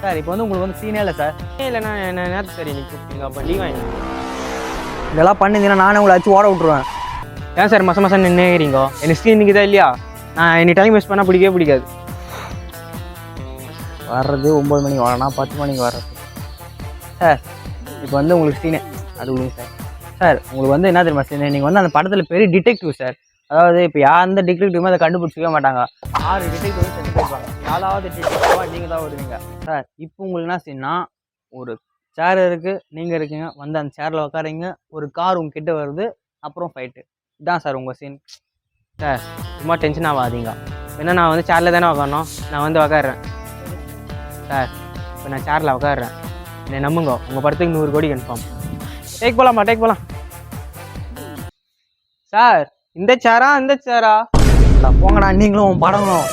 Sir இப்போ வந்து உங்களுக்கு வந்து சீனே இல்லை சார். இல்லைண்ணா என்ன நேரத்து சரி நீ கூப்பிட்டீங்க அப்போ லீவ் வாங்கி. இதெல்லாம் பண்ணியிருந்தீங்கன்னா நானே உங்களை வச்சு ஓட விட்ருவேன். ஏன் சார் மாதம் நின்றுறீங்க? எனக்கு ஸ்க்ரீன் நிற்குதா இல்லையா? நான் எனி டைம் வேஸ்ட் பண்ணால் பிடிக்காது. வர்றது 9 மணிக்கு வரனா 10 மணிக்கு வர்றது. சார் இப்போ வந்து உங்களுக்கு சீனே அது உங்களுக்கு சார். சார் உங்களுக்கு வந்து என்ன தெரியுமா சீனே, நீங்கள் வந்து அந்த படத்தில் பெரிய டிடெக்டிவ் சார். அதாவது இப்போ அந்த டிடெக்டிவ்மே அதை கண்டுபிடிச்சிக்கவே மாட்டாங்க. 6 டிடெக்டிவ் வந்து செஞ்சு போயிருப்பாங்க. 4வது டிடெக்டிவாக நீங்கள் தான் வருவீங்க சார். இப்போ உங்களுக்கு என்ன சீன்னா, ஒரு சேர் இருக்குது, நீங்கள் இருக்கீங்க, வந்து அந்த சேரில் உட்காரிங்க, ஒரு கார் உங்ககிட்ட வருது, அப்புறம் ஃபைட்டு. இதுதான் சார் உங்கள் சீன். சார் சும்மா டென்ஷன் ஆகாதீங்க. ஏன்னா நான் வந்து சேரில் தானே உட்காரணும், நான் வந்து உட்காடுறேன் சார். இப்போ நான் சேரில் உட்காடுறேன், என்னை நம்புங்க, உங்கள் படத்துக்கு 100 கோடி கன்ஃபார்ம். டேக் போகலாம். சார் இந்த சேரா போங்கடா, நீங்களும் படங்களும்.